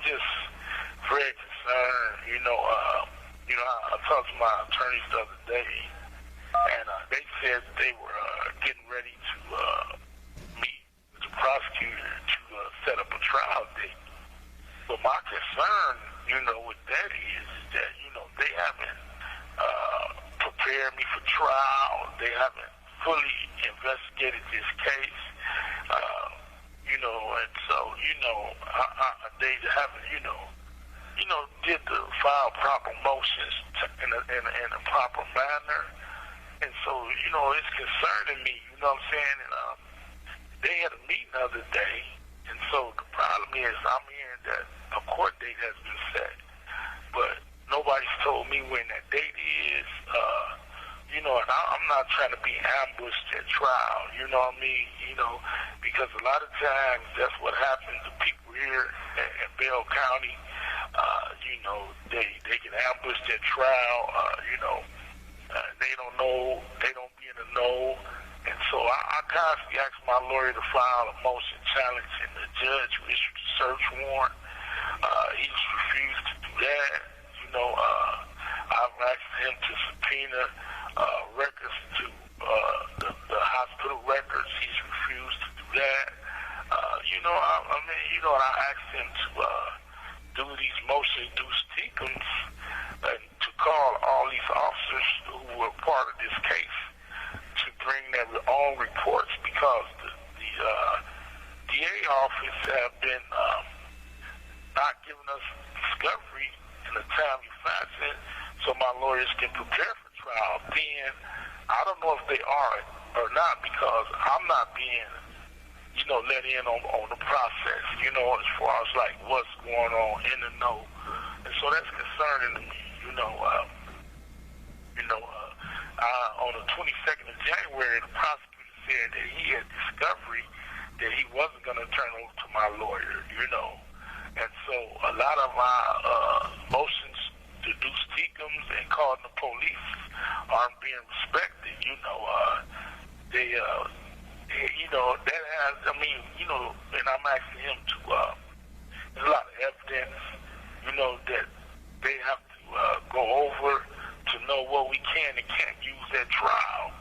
just very concerned. I talked to my attorneys the other day, and they said they were getting ready to meet with the prosecutor to set up a trial date. But my concern, with that is that, they haven't prepared me for trial. They haven't fully investigated this case. And so, they haven't, did the file proper motions in a proper manner. And so, it's concerning me, you know what I'm saying? And they had a meeting the other day, and so the problem is I'm hearing that a court date has been set, but nobody's told me when that date is, and I'm not trying to be ambushed at trial, you know what I mean? Because a lot of times that's what happens to people here in Bell County. They get ambushed at trial, they don't know, they don't be in the know. And so I constantly asked my lawyer to file a motion challenging the judge who issued the search warrant. He's refused to do that. I've asked him to subpoena records to the hospital records. He's refused to do that. I asked him to do these motion-induced decoms and to call all these officers who were part of this case to bring their own reports, because the DA office have been not giving us discovery in a timely fashion so my lawyers can prepare for trial. Then I don't know if they are or not, because I'm not being let in on the process, as far as like what's going on in the know. And so that's concerning to me, on the 22nd of January, the prosecutor said that he had discovery that he wasn't going to turn over to my lawyer, And so a lot of my motions to do steakums and calling the police aren't being respected, that has, and I'm asking him to, there's a lot of evidence, that they have to go over to know what we can and can't use at trial.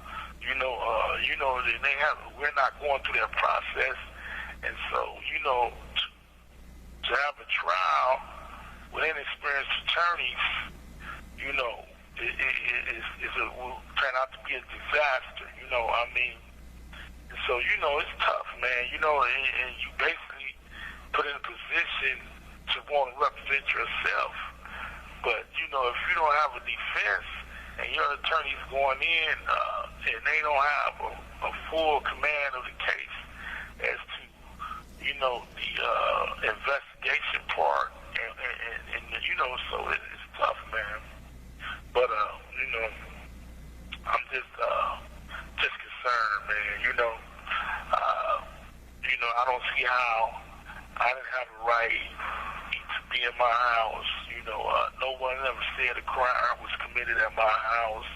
We're not going through that process. And so, to have a trial with inexperienced attorneys, it will turn out to be a disaster, And so, it's tough, man, and you basically put in a position to want to represent yourself. But, if you don't have a defense and your attorney's going in and they don't have a full command of the case as to, the investigation part, and so it's tough, man. But, I'm just concerned, man, I don't see how I didn't have a right to be in my house. No one ever said a crime was committed at my house.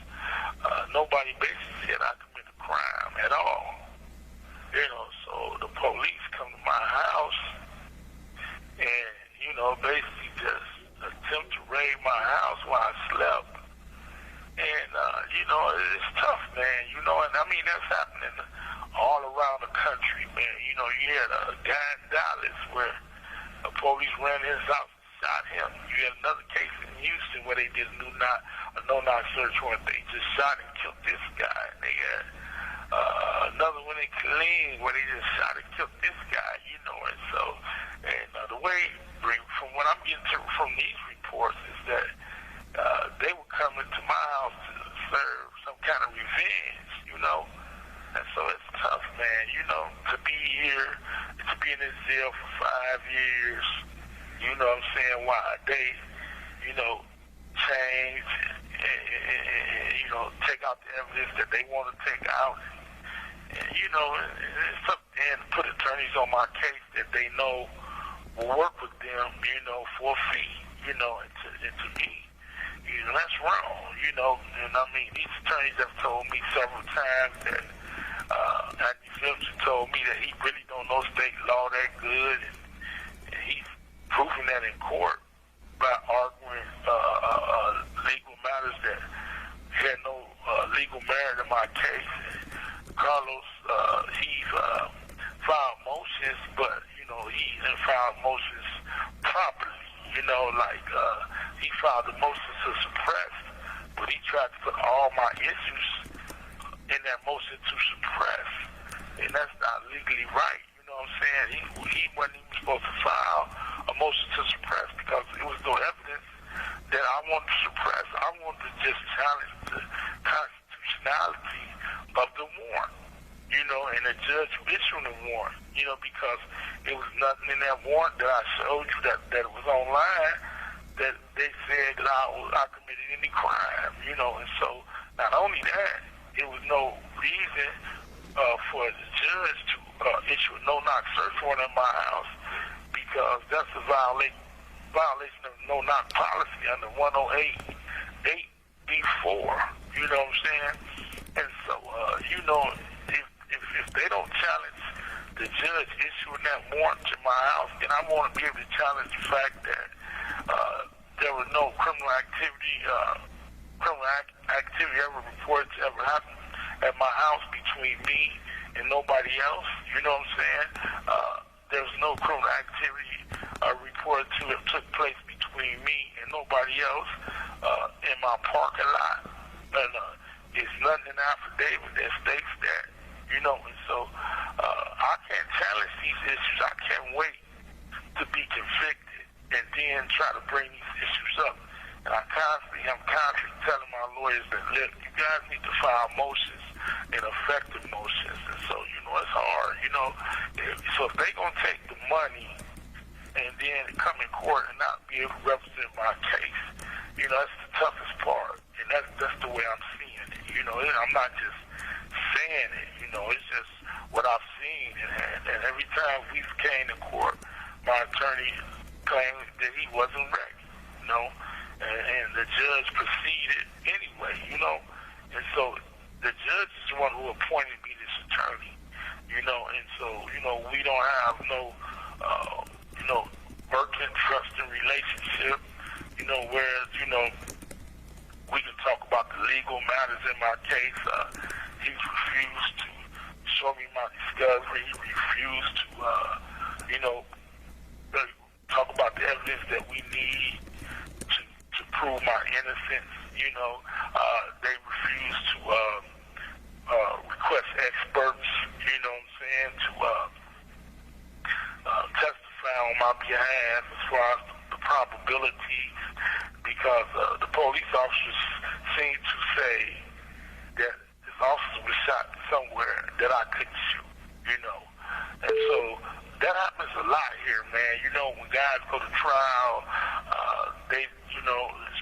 Nobody basically said I committed a crime at all. So the police come to my house and, basically just attempt to raid my house while I slept. And, it's tough, man, and I mean, that's happening all around the country, man. You had a guy in Dallas where the police ran his house and shot him. You had another case in Houston where they did a no-knock search warrant. They just shot and killed this guy. And they had another one in Killeen where they just shot and killed this guy, and so, and the way, from what I'm getting from these reports is that they were coming to my house to serve some kind of revenge, and so it's tough, man, to be here, to be in this jail for 5 years, what I'm saying, why they, change and take out the evidence that they want to take out. And, it's up to them to put attorneys on my case that they know will work with them, for a fee, and to me, that's wrong, and I mean, these attorneys have told me several times that, Anthony Phillips told me that he really don't know state law that good, and he's proving that in court by arguing legal matters that had no legal merit in my case. Carlos, he filed motions, but he didn't file motions properly. He filed the motion to suppress, but he tried to put all my issues in that motion to suppress, and that's not legally right. You know what I'm saying? He wasn't even supposed to file a motion to suppress because there was no evidence that I wanted to suppress. I wanted to just challenge the constitutionality of the warrant, and the judge issuing the warrant, because it was nothing in that warrant that I showed you that it was online that they said that I committed any crime, and so not only that, it was no reason for the judge to issue a no-knock search warrant in my house because that's a violation of no-knock policy under 108.8b4, you know what I'm saying? And so, if they don't challenge the judge issuing that warrant to my house, then I want to be able to challenge the fact that there was no criminal activity ever reported to ever happen at my house between me and nobody else. You know what I'm saying? There was no criminal activity reported to have took place between me and nobody else in my parking lot. And it's nothing in the affidavit that states that. And so I can't challenge these issues. I can't wait to be convicted and then try to bring these issues up. And I'm constantly telling my lawyers that, look, you guys need to file motions and effective motions. And so, it's hard, So if they're going to take the money and then come in court and not be able to represent my case, that's the toughest part. And that's the way I'm seeing it. I'm not just saying it, it's just what I've seen. And every time we've came to court, my attorney claimed that he wasn't ready, and the judge proceeded anyway, and so the judge is the one who appointed me this attorney, and so, we don't have no, working, trusting relationship, whereas, we can talk about the legal matters in my case. He refused to show me my discovery. He refused to, talk about the evidence that we need to prove my innocence. They refused to request experts, to testify on my behalf as far as the probabilities, because the police officers seem to say that this officer was shot somewhere that I couldn't shoot, And so that happens a lot here, man. When guys go to trial, they,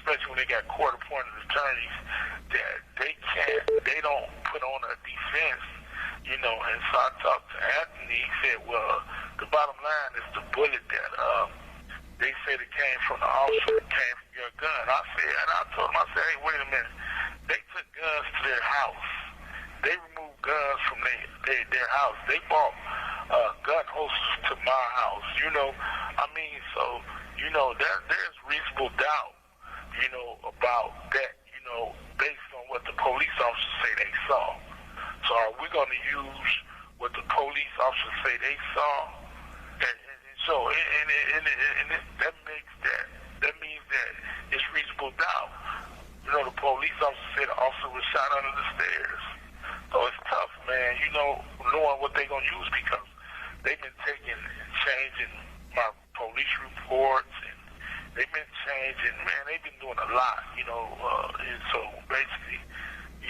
especially when they got court-appointed attorneys, that they don't put on a defense, and so I talked to Anthony. He said, well, the bottom line is the bullet that they said it came from the officer, it came from your gun. I told him, hey, wait a minute. They took guns to their house. They removed guns from their house. They bought gun holsters to my house, so, there's reasonable doubt, about that, based on what the police officers say they saw. So are we going to use what the police officers say they saw? And so, that means that it's reasonable doubt. The police officer said the officer was shot under the stairs. So it's tough, man, knowing what they're going to use, because they've been taking and changing my police reports, and they've been changing, man, they've been doing a lot, and so basically,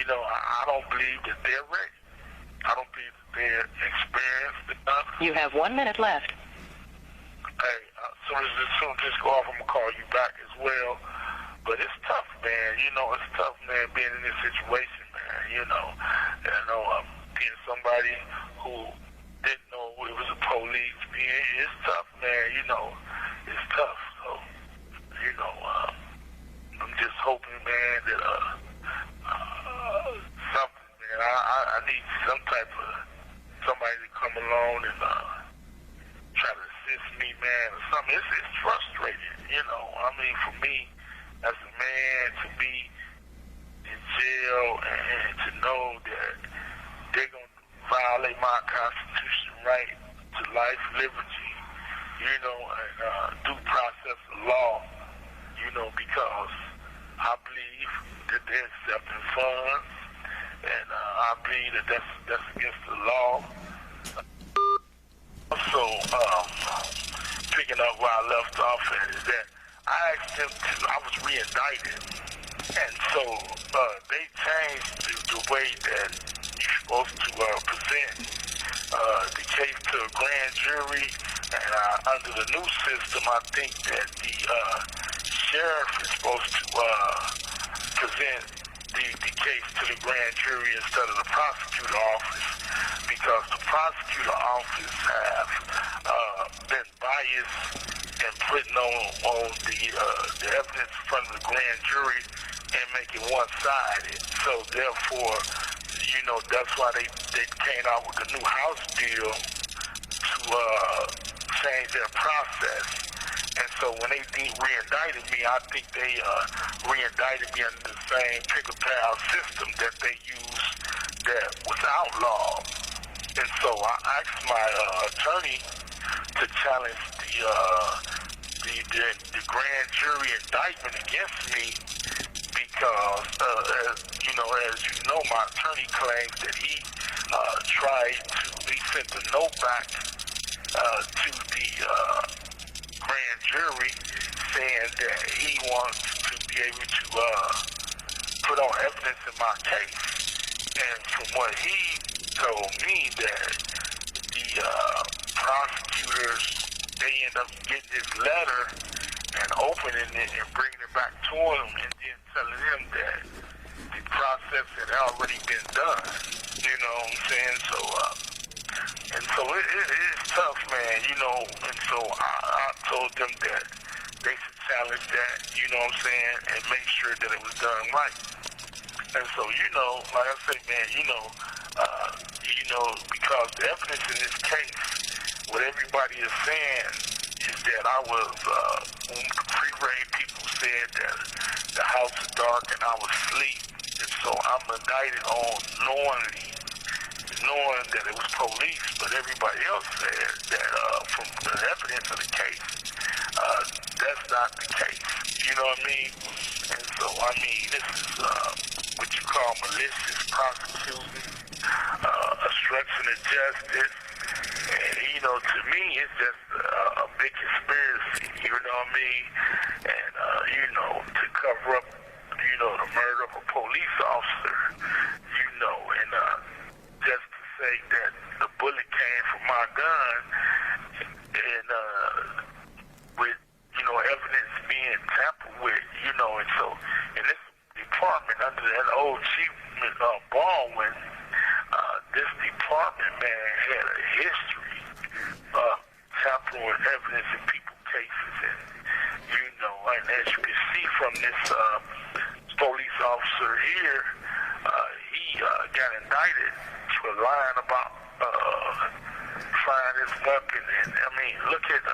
I don't believe that they're ready. I don't believe that they're experienced enough. You have 1 minute left. Hey, as soon as this go off, I'm going to call you back as well. But it's tough, man. It's tough, man, being in this situation, man. Being somebody who didn't know it was the police. It's tough, man. It's tough. So, I'm just hoping, man, that something, man. I need somebody to come along and try to assist me, man, or something. It's frustrating. I mean, for me, as a man, to be in jail and to know that they're going to violate my constitution right to life, liberty, and due process of law, because I believe that they're accepting funds, and I believe that that's against the law. So, picking up where I left off at is that I asked them I was re-indicted, and so they changed the way that you're supposed to present the case to a grand jury, and under the new system, I think that the sheriff is supposed to present the case to the grand jury instead of the prosecutor office, because the prosecutor office have been biased and putting on the evidence in front of the grand jury and make it one-sided. So therefore, that's why they came out with the new House bill to change their process. And so when they re-indicted me, I think they re-indicted me under the same pick-a-pal system that they use that was outlawed. And so I asked my attorney to challenge the grand jury indictment against me because, as you know, my attorney claims that he sent a note back to the grand jury saying that he wants to be able to put on evidence in my case. And from what he told me, that the prosecutors, they end up getting this letter and opening it and bringing it back to him and then telling him that the process had already been done. You know what I'm saying? So it is tough, man, and so I told them that they should challenge that, you know what I'm saying, and make sure that it was done right. And so, like I say, man, because the evidence in this case, what everybody is saying is that I was, when pre-raid people said that the house is dark and I was asleep, and so I'm indicted on knowing that it was police, but everybody else said that from the evidence of the case, that's not the case. You know what I mean? And so, this is what you call malicious prosecuting, obstruction of justice, and, to me, it's just a big conspiracy, you know what I mean? And, to cover up, the murder of a police officer, and just to say that the bullet came from my gun, and with evidence being tampered with, and so in this department under that old chief Baldwin, this department, man, had a history of tampering with evidence in people's cases, and and as you can see from this police officer here, he got indicted for lying about firing his weapon. And look at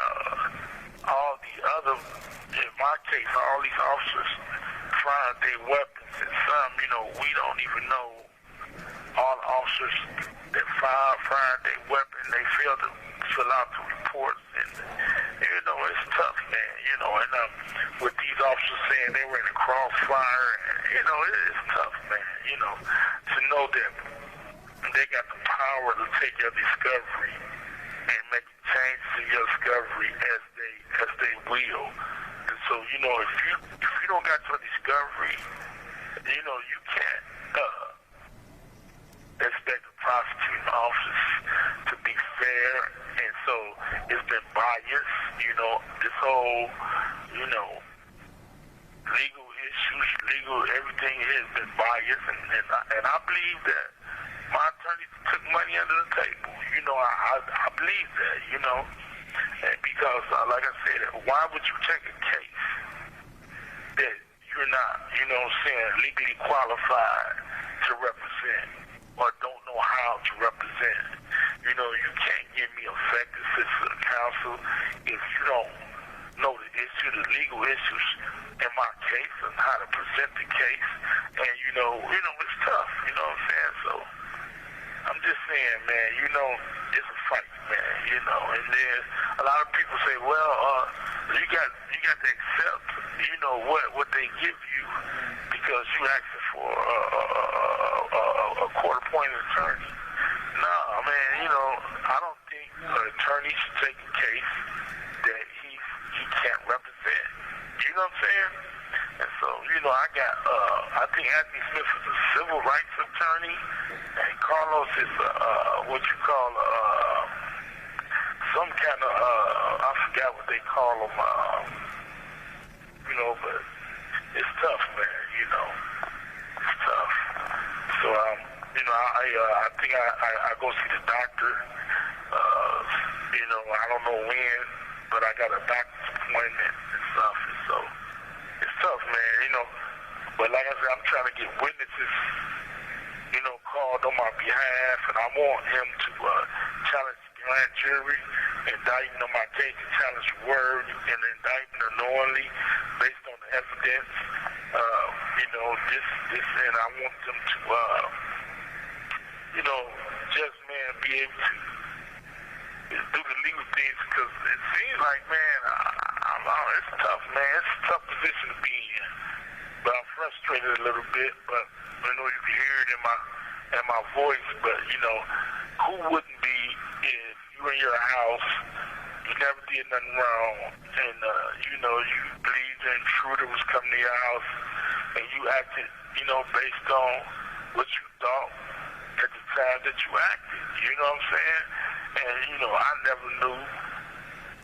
all the other, in my case, all these officers fired their weapons, and some, we don't even know all the officers that fired their weapon. They failed to fill out the reports, and it's tough, man. And with these officers saying they were in a crossfire, and it's tough, man. To know that they got the power to take your discovery and make changes in your discovery as they will. And so, if you don't got your discovery, you can't expect the prosecuting office to be fair. And so it's been biased, this whole, legal issues, everything has been biased, and I believe that my attorney took money under the table. I believe that, and because, like I said, why would you take a case that you're not, legally qualified to represent or don't know how to represent? You can't give me effective assistance of counsel if you don't know the issue, the legal issues in my case and how to present the case. And, it's tough, you know what I'm saying? So I'm just saying, man, it's a fight, man, and then a lot of people say, well, you got to accept, what they give you because you asking for a court-appointed attorney. No, man, I don't think an attorney should take a case that he can't represent. You know what I'm saying? And so, I think Anthony Smith is a civil rights attorney, and Carlos is what you call some kind of I forgot what they call him. But it's tough, man. It's tough. So I think I go see the doctor. I don't know when, but I got a doctor's appointment and stuff. And so it's tough, man. But like I said, I'm trying to get witnesses, called on my behalf, and I want him to challenge the grand jury, indictment on my case, to challenge the word, and indictment unknowingly based on the evidence. And I want them to, just, man, be able to do the legal things, because it seems like, man, it's tough, man. It's a tough position to be in. But I'm frustrated a little bit, but you can hear it in my voice, but who wouldn't be if you were in your house, you never did nothing wrong, and you believed the intruder was coming to your house, and you acted, based on what you thought at the time that you acted, you know what I'm saying? And I never knew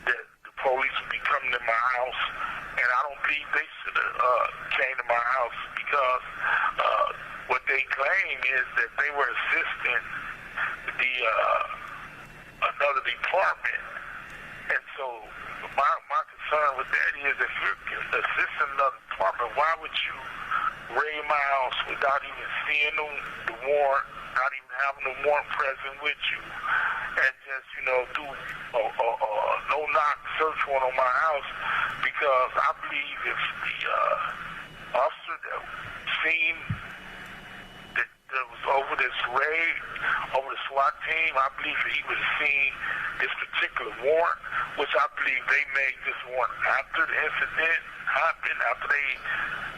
that the police would be coming to my house, and I don't believe they should have came to my house, because what they claim is that they were assisting the another department. And so my concern with that is, if you're assisting another department, why would you raid my house without even seeing the warrant, not even having the warrant present with you, and just do a no-knock search warrant on my house? Because I believe if the officer that seen that was over this raid, over the SWAT team, I believe that he would have seen this particular warrant, which I believe they made this warrant after the incident happened, after they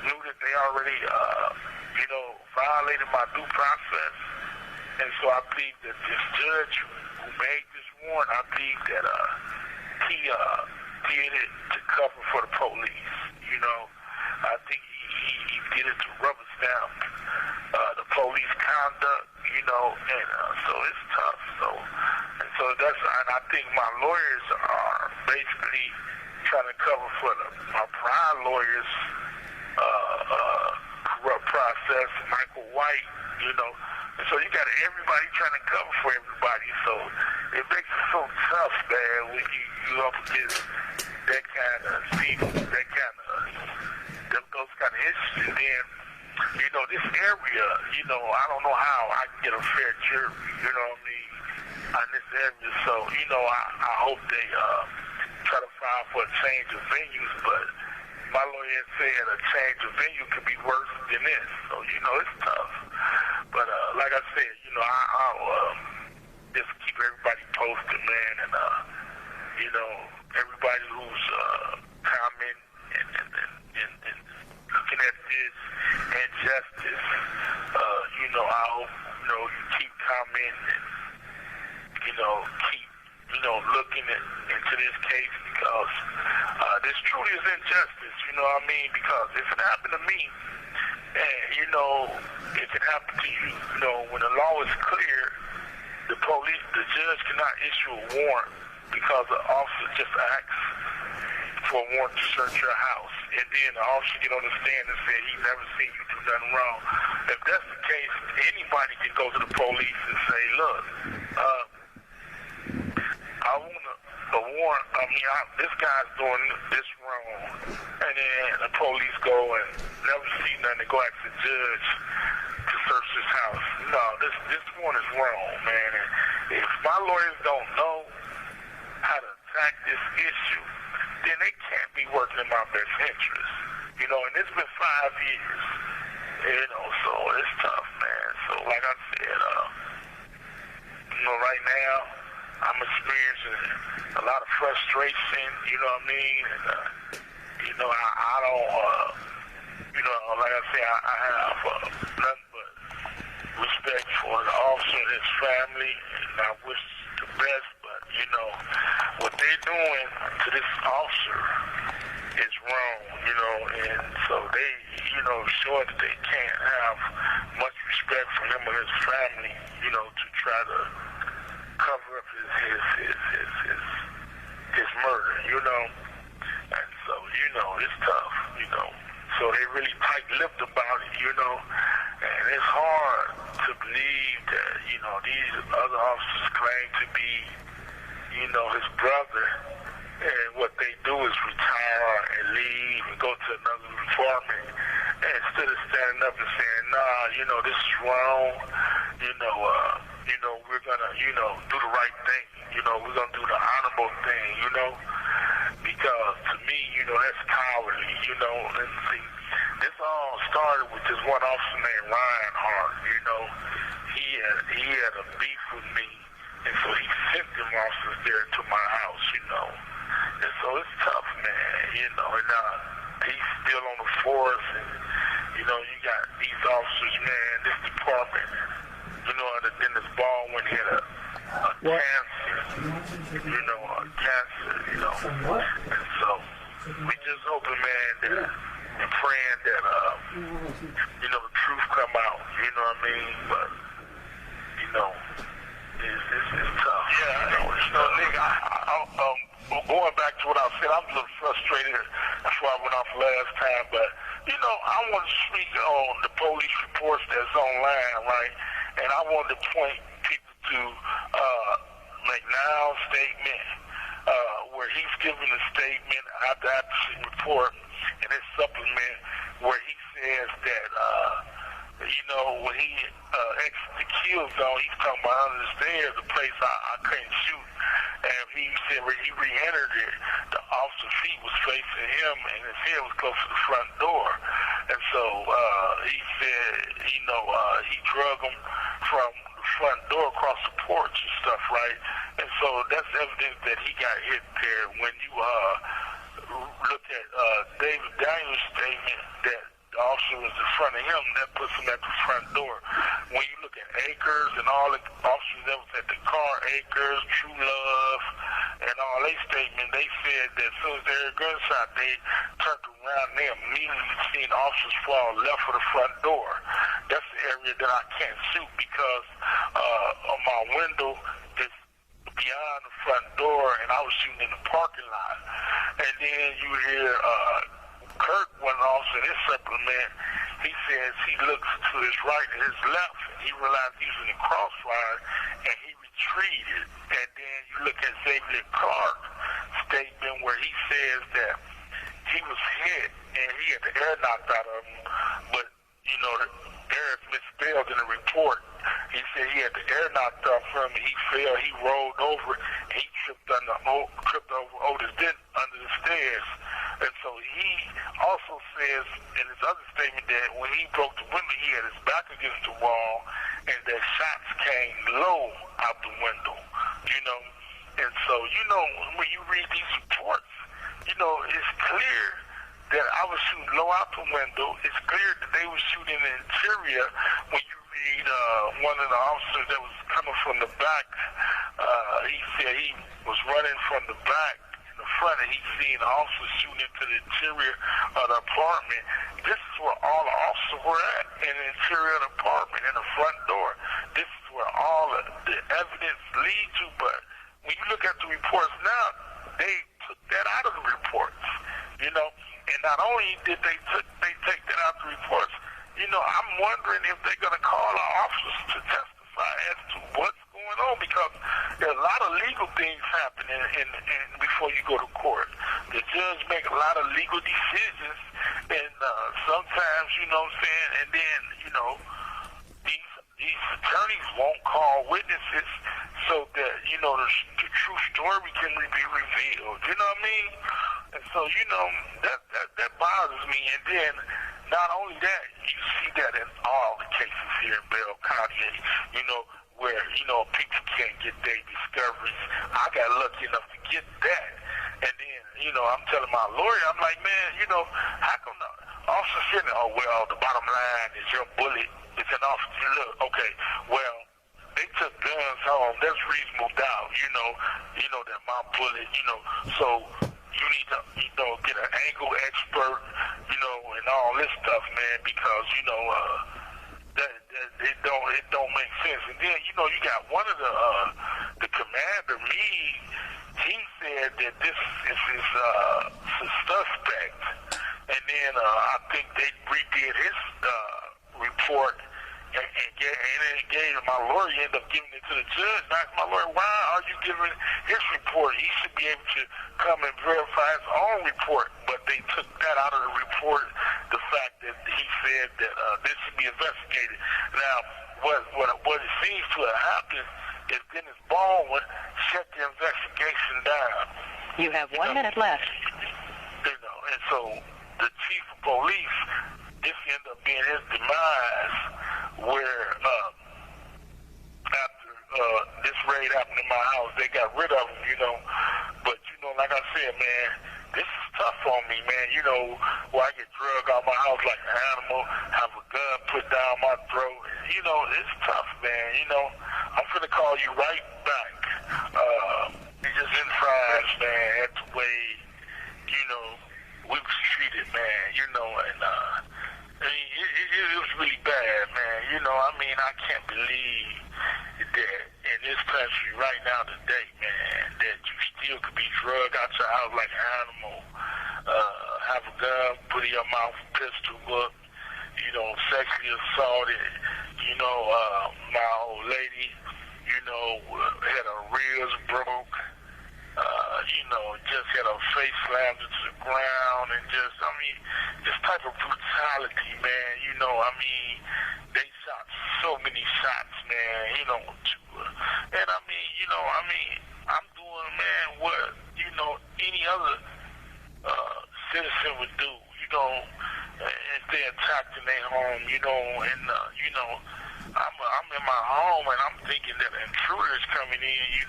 knew that they already, violated my due process. And so I believe that this judge who made this warrant, I believe that he did it to cover for the police. I think he did it to rubber stamp the police conduct, and so it's tough. So and I think my lawyers are basically trying to cover for my prior lawyers' corrupt process, Michael White, And so you got everybody trying to cover for everybody. So it makes it so tough, man, when you up against that kind of people, those kind of issues. And then, this area, I don't know how I can get a fair jury, on this area. So, I hope they try to file for a change of venues, but my lawyer said a change of venue could be worse than this. So, it's tough. But like I said, I'll just keep everybody posted, man, and everybody who's commenting and looking at this injustice, I hope you keep commenting and keep looking into this case, because this truly is injustice. Because if it happened to me, and if it happened to you, when the law is clear, the judge cannot issue a warrant because the officer just asks for a warrant to search your house, and then the officer get on the stand and say he never seen you do nothing wrong. If that's the case, anybody can go to the police and say, look, I want a warrant. This guy's doing this wrong, and then the police go and never see nothing, go ask the judge to search his house. No, this warrant is wrong, man. And if my lawyers don't know how to attack this issue, then they can't be working in my best interest. You know, and it's been 5 years. You know, so it's tough, man. So like I said, you know, right now I'm experiencing a lot of frustration. You know what I mean? And you know, I don't. You know, like I say, I have nothing but respect for the officer and his family, and I wish the best. But you know, what they're doing to this officer is wrong. You know, and so they, you know, sure that they can't have much respect for him and his family. You know, to try to cover up his murder. You know, and so you know, it's tough. You know. So they really tight-lipped about it, you know, and it's hard to believe that, you know, these other officers claim to be, you know, his brother, and what they do is retire and leave and go to another department, and instead of standing up and saying, nah, you know, this is wrong, you know, we're gonna, you know, do the right thing, you know, we're gonna do the honorable thing, you know. Because to me, you know, that's cowardly, you know. And see, this all started with this one officer named Ryan Hart, you know. He had a beef with me, and so he sent them officers there to my house, you know. And so it's tough, man, you know. And he's still on the force, and, you know, you got these officers, man, this department, you know, and then this Baldwin had a cancer, you know, you know. And so we just hoping, man, that we're praying that, you know, the truth come out, you know what I mean? But, you know, it's tough. Yeah, you know, Nick, going back to what I said, I'm a little frustrated. That's why I went off last time. But, you know, I want to speak on the police reports that's online, right? And I wanted to point people to McNow's statement, where he's giving a statement after the report in his supplement, where he says that, you know, when he exits the kill zone, he's talking about under the stairs, the place I couldn't shoot. And he said when he re-entered it, the officer's feet was facing him and his head was close to the front door. And so he said, you know, he drug him from the front door across the porch and stuff, right? And so that's evidence that he got hit there. When you look at David Daniels' statement that the officer was in front of him, that puts him at the front door. When you look at Akers and all the officers that was at the car, Akers, True Love, and all they statement, they said that as soon as they heard a gunshot, they turned around and they immediately seen officers fall left of the front door. That's the area that I can't shoot because on my window is beyond the front door, and I was shooting in the parking lot. And then you hear Kirk, one officer in his supplement, he says he looks to his right and his left, and he realized he was in the crossfire, and he retreated. And then you look at Xavier Clark's statement where he says that he was hit, and he had the air knocked out of him, but, you know, the air is misspelled in the report. He said he had the air knocked off him, and he fell, he rolled over, and he tripped over Otis Dent under the stairs. And so he also says in his other statement that when he broke the window, he had his back against the wall, and that shots came low out the window, you know. And so, you know, when you read these reports, you know, it's clear that I was shooting low out the window. It's clear that they were shooting in the interior. When you read one of the officers that was coming from the back, he said he was running from the back in the front, and he seen officers shooting into the interior of the apartment. This is where all the officers were at, in the interior of the apartment, in the front door. This is where all of the evidence leads to, but when you look at the reports now, they took that out of the reports, you know. And not only did they take that out of the reports, you know, I'm wondering if they're going to call our officers to testify as to what's going on, because there's a lot of legal things happening before you go to court. The judge make a lot of legal decisions, and sometimes, you know what I'm saying, and then, you know, these attorneys won't call witnesses so that, you know, the true story can be revealed. You know what I mean? And so, that bothers me. And then, not only that, you see that in all the cases here in Bell County, where, people can't get their discoveries. I got lucky enough to get that. And then, I'm telling my lawyer, I'm like, man, how come the officer said, oh, well, the bottom line is your bullet is an officer. Look, okay, well, they took guns home. There's reasonable doubt, that my bullet, so you need to, get an ankle expert, and all this stuff, man, because, that it don't make sense. And then, you got one of the commander, he said that this is his suspect. And then I think they redid his report and gave my lawyer, ended up giving it to the judge. And I asked my lawyer, why are you giving his report? He should be able to come and verify his own report. But they took that out of the report, the fact that he said that this should be investigated. Now, what it seems to have happened is Dennis Baldwin shut the investigation down. You have 1 minute left. And so the chief of police, this ended up being his demise, where after this raid happened in my house, they got rid of him, But, like I said, man, this is tough on me, man. Where I get drugged out my house like an animal, have a gun put down my throat. It's tough, man. I'm finna call you right back. It's just in fries, man, at the way, we was treated, man, and it was really bad, man. I can't believe that in this country right now today, man, that you still could be drugged out your house like an animal, have a gun put in your mouth, pistol whipped, sexually assaulted, my old lady, had her ribs broke, just had her face slammed into the ground, and this type of brutality, man, they shot so many shots, man, to her. And I'm doing, man, what, any other citizen would do, if they attacked in their home, and, I'm in my home and I'm thinking that an intruder is coming in,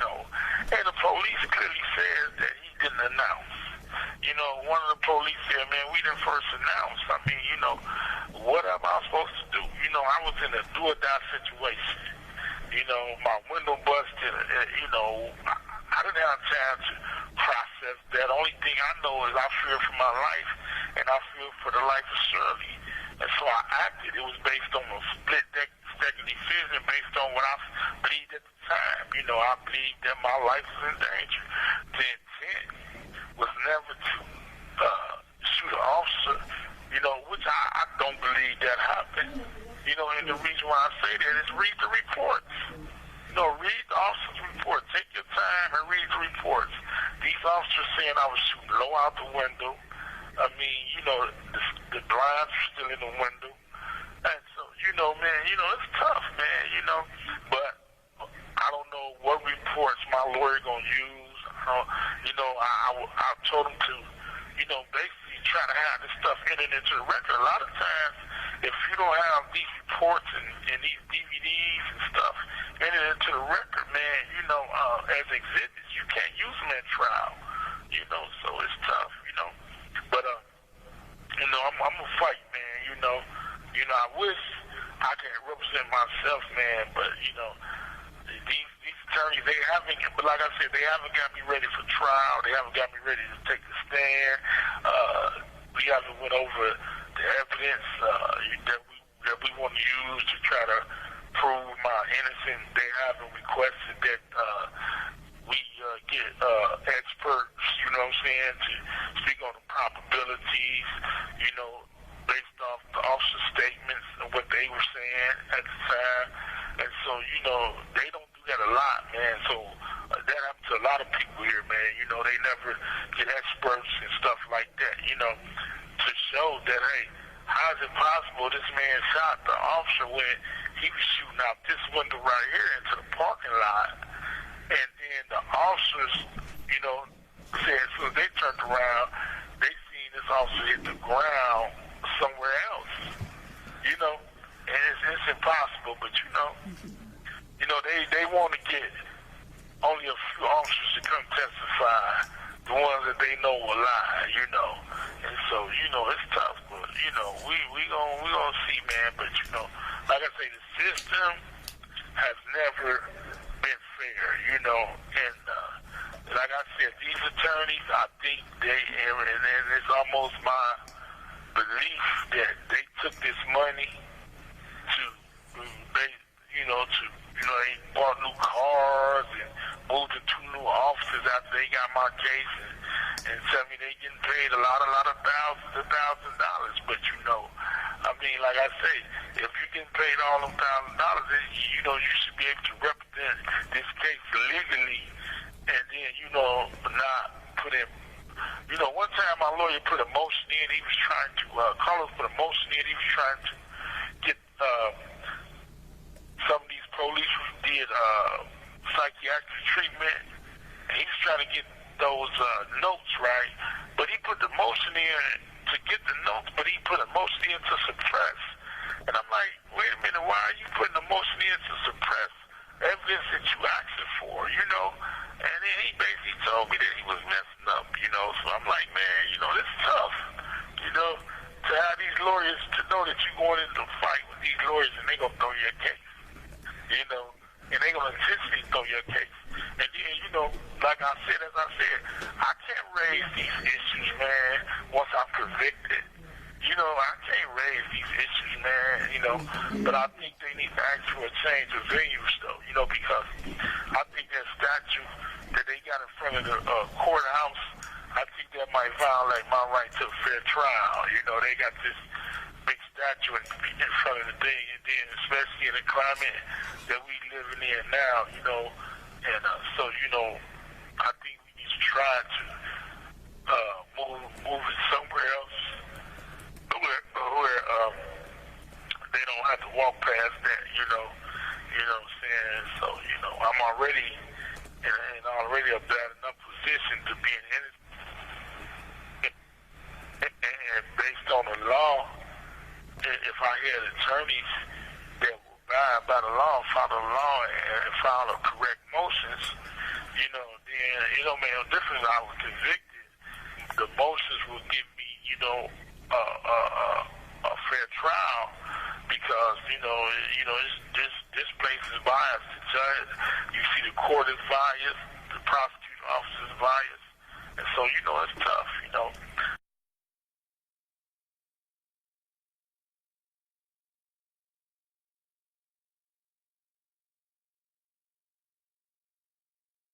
and the police clearly says that he didn't announce. One of the police said, man, we didn't first announce. What am I supposed to do? I was in a do-or-die situation. My window busted, I didn't have time to process that. Only thing I know is I fear for my life, and I fear for the life of Shirley. And so I acted. It was based on a split-second decision based on what I believed at the time. I believed that my life was in danger. The intent was never to shoot an officer, which I don't believe that happened. And the reason why I say that is read the reports. Read the officer's report. Take your time and read the reports. These officers saying I was shooting low out the window. The blinds were still in the window. And so, man, it's tough, man, But I don't know what reports my lawyer going to use. I told him to, basically try to have this stuff entered into the record. A lot of times, if you don't have these reports and these DVDs and stuff entered into the record, man, as exhibits, you can't use them at trial. So it's tough, But, I'm a fight, man, I wish I could represent myself, man, but, these attorneys, they haven't, but like I said, they haven't got me ready for trial. They haven't got me ready to take the stand. We haven't went over the evidence that we want to use to try to prove my innocence. They haven't requested that we get experts, to speak on the probabilities, based off the officer statements and what they were saying at the time. And so, they don't do that a lot, man. So that happens to a lot of people here, man. They never get experts and stuff like that, to show that, hey, how is it possible this man shot the officer when he was shooting out this window right here into the parking lot? And then the officers, said, so they turned around this officer hit the ground somewhere else, you know, and it's impossible. But they want to get only a few officers to come testify, the ones that they know will lie, and so it's tough. But we gonna see, man. But like I say, the system has never been fair, and like I said, these attorneys, I think and it's almost my belief that they took this money to, they bought new cars and moved to 2 new offices after they got my case, and tell me they getting paid a lot of thousands of dollars. But I mean, like I say, if you get paid all them $1,000, then you should be able to represent this case legally, and then not put in. One time my lawyer put a motion in. He was trying to Carlos put a motion in. He was trying to get some of these police who did psychiatric treatment, and he was trying to get those notes right. But he put the motion in to get the notes, but he put a motion in to suppress. And I'm like, wait a minute, why are you putting a motion in to suppress evidence that you asking for, And then he basically told me that he was messing up, So I'm like, man, this is tough, to have these lawyers, to know that you're going into a fight with these lawyers and they're going to throw your case, and they're going to intentionally throw your case. And then, like I said, I can't raise these issues, man, once I'm convicted. I can't raise these issues, man, but I think they need to ask for a change of venues, though, because I think that statue that they got in front of the courthouse, I think that might violate my right to a fair trial. They got this big statue in front of the thing, and then especially in the climate that we living in now, and so, I think we need to try to move it somewhere else, where they don't have to walk past that, you know what I'm saying? So, I'm already in a bad enough position to be in it. And based on the law, if I had attorneys that will abide by the law, follow the law, and follow correct motions, then it don't make no difference if I was convicted. The motions will give me, a fair trial, because this place is biased. The judge, you see, the court is biased, the prosecuting officer is biased, and so it's tough.